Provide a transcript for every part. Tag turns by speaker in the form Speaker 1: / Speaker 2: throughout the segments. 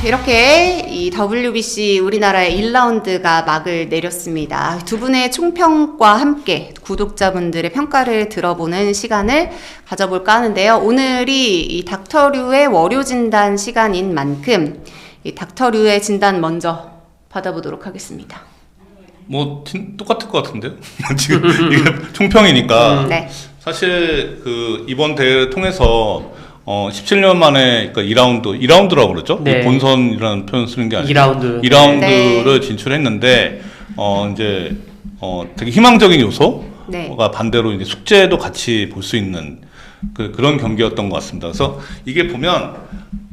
Speaker 1: 이렇게 이 WBC 우리나라의 1라운드가 막을 내렸습니다. 두 분의 총평과 함께 구독자분들의 평가를 들어보는 시간을 가져볼까 하는데요. 오늘이 이 닥터류의 월요 진단 시간인 만큼 이 닥터류의 진단 먼저 받아보도록 하겠습니다.
Speaker 2: 뭐 똑같을 것 같은데요? 지금 이게 총평이니까
Speaker 1: 네.
Speaker 2: 사실 그 이번 대회를 통해서 17년 만에 그러니까 2라운드라고 그러죠?
Speaker 3: 네.
Speaker 2: 본선이라는 표현 쓰는 게 아니고
Speaker 3: 2라운드.
Speaker 2: 2라운드를
Speaker 1: 네.
Speaker 2: 진출했는데 이제 되게 희망적인 요소가
Speaker 1: 네.
Speaker 2: 반대로 이제 숙제도 같이 볼 수 있는 그런 경기였던 것 같습니다. 그래서 이게 보면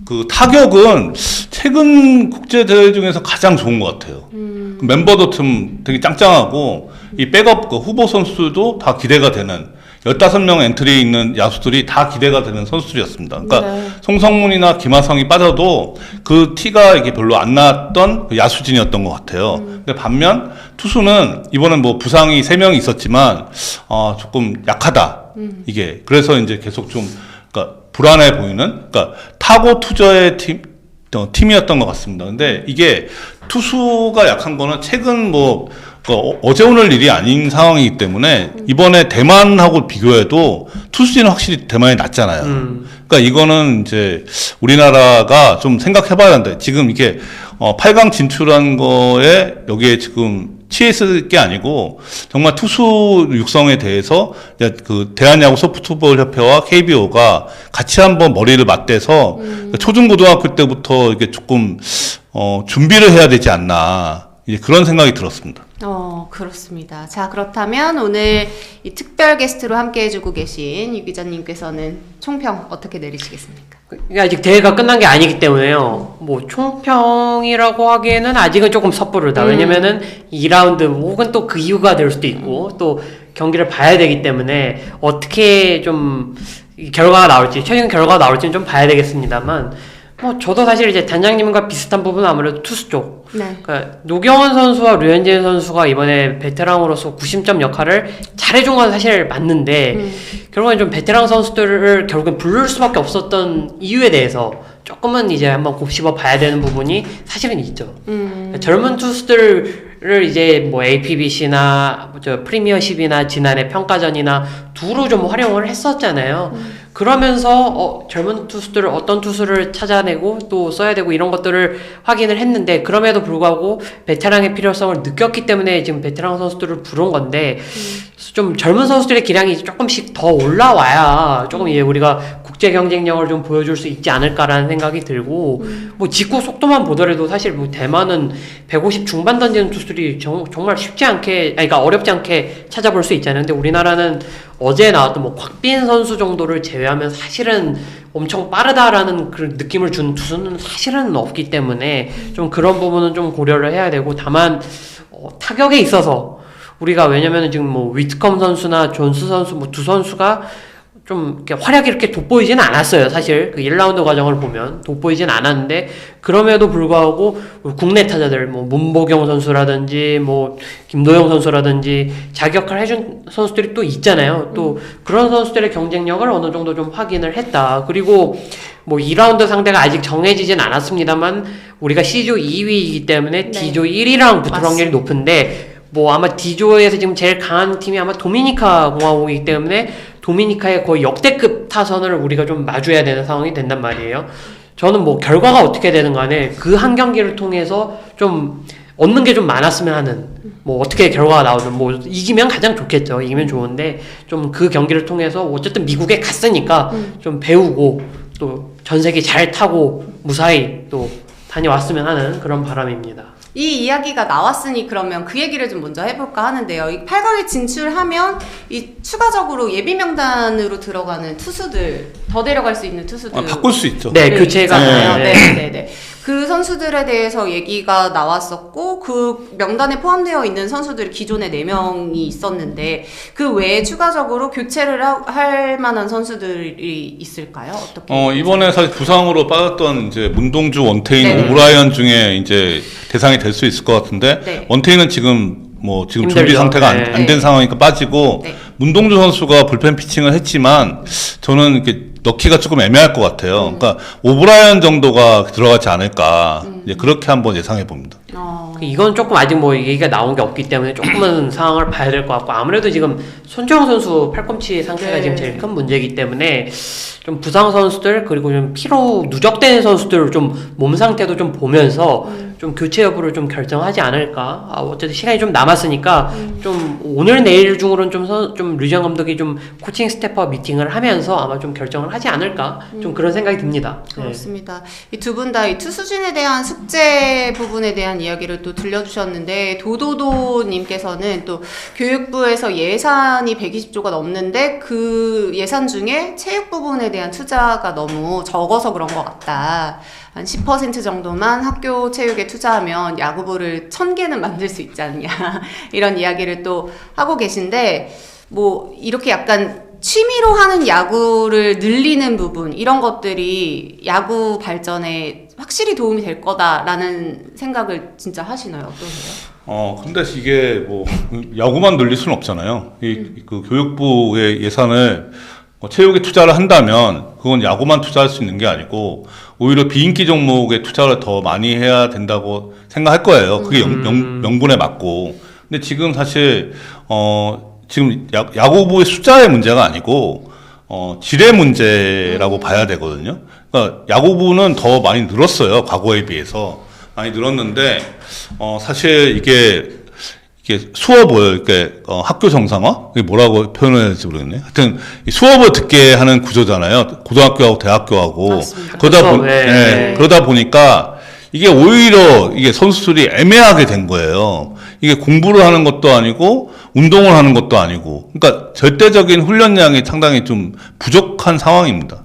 Speaker 2: 그 타격은 최근 국제 대회 중에서 가장 좋은 것 같아요. 그 멤버도 좀 되게 짱짱하고 이 백업 그 후보 선수도 다 기대가 되는 15명 엔트리에 있는 야수들이 다 기대가 되는 선수들이었습니다. 그러니까
Speaker 1: 네.
Speaker 2: 송성문이나 김하성이 빠져도 그 티가 이게 별로 안 났던 그 야수진이었던 것 같아요. 근데 반면 투수는 이번엔 뭐 부상이 3명이 있었지만 조금 약하다. 이게 그래서 이제 계속 좀 그러니까 불안해 보이는 그러니까 타고 투저의 팀이었던 것 같습니다. 근데 이게 투수가 약한 거는 최근 뭐 어제 오늘 일이 아닌 상황이기 때문에 이번에 대만하고 비교해도 투수진은 확실히 대만이 낫잖아요. 그러니까 이거는 이제 우리나라가 좀 생각해봐야 한다. 지금 이게 8강 진출한 거에 여기에 지금 취했을 게 아니고 정말 투수 육성에 대해서 그 대한야구 소프트볼 협회와 KBO가 같이 한번 머리를 맞대서 초중고등학교 때부터 이게 조금 준비를 해야 되지 않나 이제 그런 생각이 들었습니다.
Speaker 1: 그렇습니다. 자, 그렇다면 오늘 이 특별 게스트로 함께 해주고 계신 유 기자님께서는 총평 어떻게 내리시겠습니까?
Speaker 3: 아직 대회가 끝난 게 아니기 때문에요. 뭐 총평이라고 하기에는 아직은 조금 섣부르다. 왜냐면은 2라운드 혹은 또 그 이유가 될 수도 있고 또 경기를 봐야 되기 때문에 어떻게 좀 결과가 나올지 최종 결과가 나올지는 좀 봐야 되겠습니다만 뭐 저도 사실 이제 단장님과 비슷한 부분은 아무래도 투수 쪽.
Speaker 1: 네.
Speaker 3: 그러니까 노경원 선수와 류현진 선수가 이번에 베테랑으로서 구심점 역할을 잘해준 건 사실 맞는데 결국엔 좀 베테랑 선수들을 결국엔 부를 수밖에 없었던 이유에 대해서 조금은 이제 한번 곱씹어 봐야 되는 부분이 사실은 있죠. 그러니까 젊은 투수들을 이제 뭐 APBC나 저 프리미어십이나 지난해 평가전이나 두루 좀 활용을 했었잖아요. 그러면서 젊은 투수들을 어떤 투수를 찾아내고 또 써야 되고 이런 것들을 확인을 했는데 그럼에도 불구하고 베테랑의 필요성을 느꼈기 때문에 지금 베테랑 선수들을 부른 건데 좀 젊은 선수들의 기량이 조금씩 더 올라와야 조금 이제 우리가 국제 경쟁력을 좀 보여줄 수 있지 않을까라는 생각이 들고 뭐 직구 속도만 보더라도 사실 뭐 대만은 150 중반 던지는 투수들이 정말 쉽지 않게 그러니까 어렵지 않게 찾아볼 수 있잖아요. 근데 우리나라는 어제 나왔던 뭐 곽빈 선수 정도를 제외하면 사실은 엄청 빠르다라는 그런 느낌을 준 투수는 사실은 없기 때문에 좀 그런 부분은 좀 고려를 해야 되고 다만 타격에 있어서 우리가 왜냐면은 지금 뭐 위트컴 선수나 존스 선수 뭐 두 선수가 좀 이렇게 활약이 이렇게 돋보이진 않았어요. 사실 그 1라운드 과정을 보면 돋보이진 않았는데 그럼에도 불구하고 국내 타자들 뭐 문보경 선수라든지 뭐 김도영 선수라든지 자격을 해준 선수들이 또 있잖아요. 또 그런 선수들의 경쟁력을 어느 정도 좀 확인을 했다. 그리고 뭐 2라운드 상대가 아직 정해지진 않았습니다만 우리가 C조 2위이기 때문에
Speaker 1: 네.
Speaker 3: D조 1위랑 붙을 확률이 높은데 뭐 아마 D조에서 지금 제일 강한 팀이 아마 도미니카 공화국이기 때문에 도미니카의 거의 역대급 타선을 우리가 좀 마주해야 되는 상황이 된단 말이에요. 저는 뭐 결과가 어떻게 되든 간에 그 한 경기를 통해서 좀 얻는 게 좀 많았으면 하는 뭐 어떻게 결과가 나오든 뭐 이기면 가장 좋겠죠. 이기면 좋은데 좀 그 경기를 통해서 어쨌든 미국에 갔으니까 좀 배우고 또 전 세계 잘 타고 무사히 또 다녀왔으면 하는 그런 바람입니다.
Speaker 1: 이 이야기가 나왔으니 그러면 그 얘기를 좀 먼저 해볼까 하는데요. 이 8강에 진출하면 이 추가적으로 예비 명단으로 들어가는 투수들 더 데려갈 수 있는 투수들
Speaker 2: 바꿀 수 있죠.
Speaker 3: 네, 교체가
Speaker 1: 있잖아요.
Speaker 3: 네.
Speaker 1: 네. 그 선수들에 대해서 얘기가 나왔었고 그 명단에 포함되어 있는 선수들이 기존에 4명이 있었는데 그 외에 추가적으로 교체를 할 만한 선수들이 있을까요? 어떻게?
Speaker 2: 이번에 사실 부상으로 빠졌던 이제 문동주, 원태인,
Speaker 1: 네네.
Speaker 2: 오브라이언 중에 이제 대상이 될 수 있을 것 같은데
Speaker 1: 네.
Speaker 2: 원태인은 지금 준비
Speaker 3: 힘들죠.
Speaker 2: 상태가
Speaker 3: 네.
Speaker 2: 안 된 상황이니까 빠지고
Speaker 1: 네.
Speaker 2: 문동주 선수가 불펜 피칭을 했지만 저는 이렇게 넣기가 조금 애매할 것 같아요. 그러니까 오브라이언 정도가 들어가지 않을까 이제 그렇게 한번 예상해 봅니다.
Speaker 3: 이건 조금 아직 뭐 얘기가 나온 게 없기 때문에 조금은 상황을 봐야 될 것 같고 아무래도 지금 손정호 선수 팔꿈치 상태가
Speaker 1: 네.
Speaker 3: 지금 제일 큰 문제이기 때문에 좀 부상 선수들 그리고 좀 피로 누적된 선수들 좀 몸 상태도 좀 보면서 좀 교체 여부를 좀 결정하지 않을까. 어쨌든 시간이 좀 남았으니까 좀 오늘 내일 중으로는 좀 류지영 감독이 좀 코칭 스태프와 미팅을 하면서 아마 좀 결정을 하지 않을까. 좀 그런 생각이 듭니다.
Speaker 1: 그렇습니다. 이 두 분 다 이 투수진에 대한 숙제 부분에 대한 이야기를 또 들려주셨는데 도도도님께서는 또 교육부에서 예산이 120조가 넘는데 그 예산 중에 체육 부분에 대한 투자가 너무 적어서 그런 것 같다. 한 10% 정도만 학교 체육에 투자하면 야구부를 1000개는 만들 수 있지 않냐 이런 이야기를 또 하고 계신데 뭐 이렇게 약간 취미로 하는 야구를 늘리는 부분 이런 것들이 야구 발전에 확실히 도움이 될 거다라는 생각을 진짜 하시나요? 어떠세요?
Speaker 2: 근데 이게 뭐 야구만 늘릴 수는 없잖아요. 그 교육부의 예산을 체육에 투자를 한다면 그건 야구만 투자할 수 있는 게 아니고 오히려 비인기 종목에 투자를 더 많이 해야 된다고 생각할 거예요. 그게 명분에 맞고. 근데 지금 사실 지금 야구부의 숫자의 문제가 아니고 질의 문제라고 봐야 되거든요. 그러니까 야구부는 더 많이 늘었어요. 과거에 비해서 많이 늘었는데 사실 이게 수업을 이렇게 학교 정상화 이게 뭐라고 표현해야 될지 모르겠네. 하여튼 수업을 듣게 하는 구조잖아요. 고등학교하고 대학교하고
Speaker 1: 맞습니다.
Speaker 2: 그러다 보니까 이게 오히려 이게 선수들이 애매하게 된 거예요. 이게 공부를 하는 것도 아니고 운동을 하는 것도 아니고 그러니까 절대적인 훈련량이 상당히 좀 부족한 상황입니다.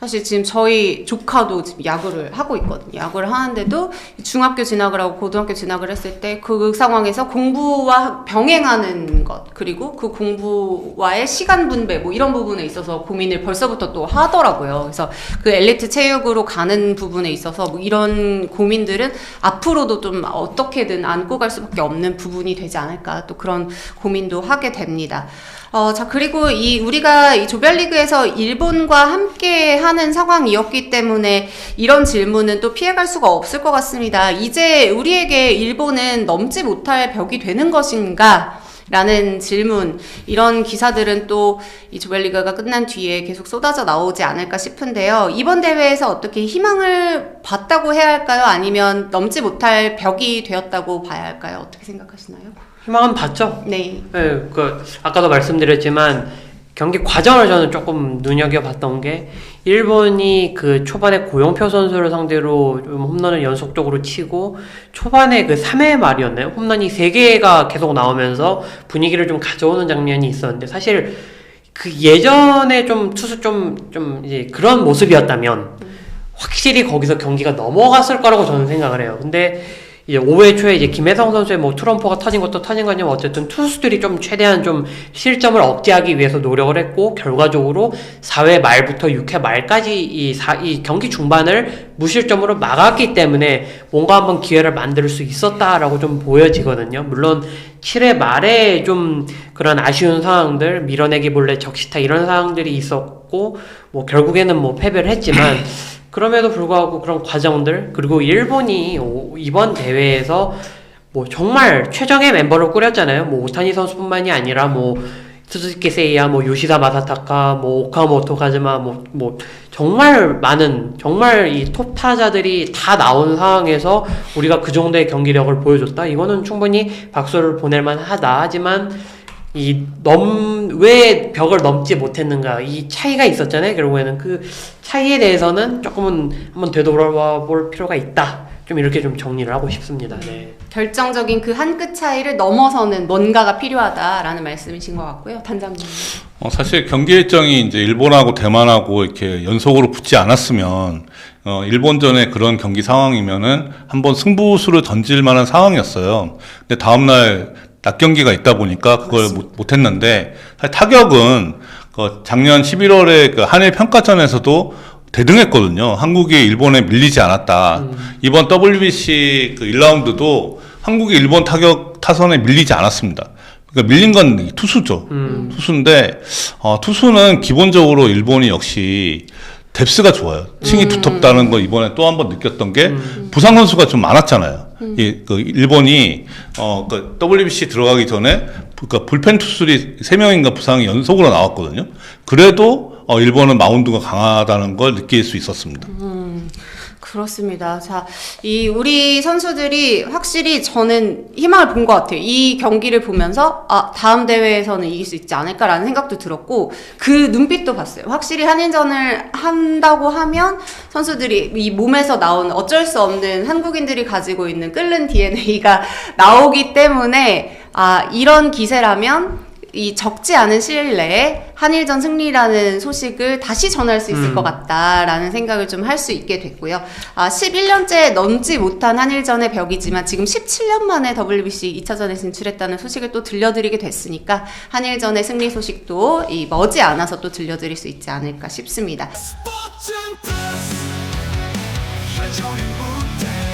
Speaker 1: 사실 지금 저희 조카도 지금 야구를 하고 있거든요. 야구를 하는데도 중학교 진학을 하고 고등학교 진학을 했을 때 그 상황에서 공부와 병행하는 것 그리고 그 공부와의 시간 분배 뭐 이런 부분에 있어서 고민을 벌써부터 또 하더라고요. 그래서 그 엘리트 체육으로 가는 부분에 있어서 뭐 이런 고민들은 앞으로도 좀 어떻게든 안고 갈 수밖에 없는 부분이 되지 않을까 또 그런 고민도 하게 됩니다. 자, 그리고 우리가 이 조별리그에서 일본과 함께 하는 상황이었기 때문에 이런 질문은 또 피해갈 수가 없을 것 같습니다. 이제 우리에게 일본은 넘지 못할 벽이 되는 것인가? 라는 질문, 이런 기사들은 또 이 조별리그가 끝난 뒤에 계속 쏟아져 나오지 않을까 싶은데요. 이번 대회에서 어떻게 희망을 봤다고 해야 할까요? 아니면 넘지 못할 벽이 되었다고 봐야 할까요? 어떻게 생각하시나요?
Speaker 3: 희망은 봤죠.
Speaker 1: 네.
Speaker 3: 네, 아까도 말씀드렸지만 경기 과정을 저는 조금 눈여겨봤던 게 일본이 그 초반에 고영표 선수를 상대로 좀 홈런을 연속적으로 치고 초반에 그 3회 말이었나요? 홈런이 3개가 계속 나오면서 분위기를 좀 가져오는 장면이 있었는데 사실 그 예전에 좀 투수 좀 이제 그런 모습이었다면 확실히 거기서 경기가 넘어갔을 거라고 저는 생각을 해요. 근데 이제 5회 초에 이제 김혜성 선수의 뭐 트럼프가 터진 것도 터진 거냐면 어쨌든 투수들이 좀 최대한 좀 실점을 억제하기 위해서 노력을 했고 결과적으로 4회 말부터 6회 말까지 이 경기 중반을 무실점으로 막았기 때문에 뭔가 한번 기회를 만들 수 있었다라고 좀 보여지거든요. 물론 7회 말에 좀 그런 아쉬운 상황들 밀어내기 볼래 적시타 이런 상황들이 있었고 뭐 결국에는 뭐 패배를 했지만 그럼에도 불구하고 그런 과정들 그리고 일본이 이번 대회에서 뭐 정말 최정의 멤버를 꾸렸잖아요. 뭐 오타니 선수뿐만이 아니라 뭐 스즈키 세이야, 뭐 요시다 마사타카, 뭐 오카모토 가즈마, 뭐 정말 많은 정말 이 톱 타자들이 다 나온 상황에서 우리가 그 정도의 경기력을 보여줬다. 이거는 충분히 박수를 보낼만 하다. 하지만 왜 벽을 넘지 못했는가 이 차이가 있었잖아요. 결국에는 그 차이에 대해서는 조금은 한번 되돌아볼 필요가 있다. 좀 이렇게 좀 정리를 하고 싶습니다. 네.
Speaker 1: 결정적인 그 한 끗 차이를 넘어서는 뭔가가 필요하다라는 말씀이신 것 같고요. 단장님.
Speaker 2: 사실 경기 일정이 이제 일본하고 대만하고 이렇게 연속으로 붙지 않았으면 일본전에 그런 경기 상황이면은 한번 승부수를 던질 만한 상황이었어요. 근데 다음날 낮 경기가 있다 보니까 그걸 못했는데 타격은 작년 11월에 그 한일 평가전에서도 대등했거든요. 한국이 일본에 밀리지 않았다. 이번 WBC 그 1라운드도 한국이 일본 타선에 밀리지 않았습니다. 그러니까 밀린 건 투수죠. 투수인데 투수는 기본적으로 일본이 역시 뎁스가 좋아요. 층이 두텁다는 거 이번에 또 한 번 느꼈던 게 부상 선수가 좀 많았잖아요. 그 일본이 그 WBC 들어가기 전에 그러니까 불펜 투수들이 3명인가 부상이 연속으로 나왔거든요. 그래도 일본은 마운드가 강하다는 걸 느낄 수 있었습니다.
Speaker 1: 그렇습니다. 자, 우리 선수들이 확실히 저는 희망을 본 것 같아요. 이 경기를 보면서, 다음 대회에서는 이길 수 있지 않을까라는 생각도 들었고, 그 눈빛도 봤어요. 확실히 한일전을 한다고 하면 선수들이 이 몸에서 나오는 어쩔 수 없는 한국인들이 가지고 있는 끓는 DNA가 나오기 때문에, 이런 기세라면 이 적지 않은 시일 내에 한일전 승리라는 소식을 다시 전할 수 있을 것 같다라는 생각을 좀 할 수 있게 됐고요. 11년째 넘지 못한 한일전의 벽이지만 지금 17년 만에 WBC 2차전에 진출했다는 소식을 또 들려드리게 됐으니까 한일전의 승리 소식도 머지 않아서 또 들려드릴 수 있지 않을까 싶습니다.
Speaker 4: 스포츠 플러스 최종의 무대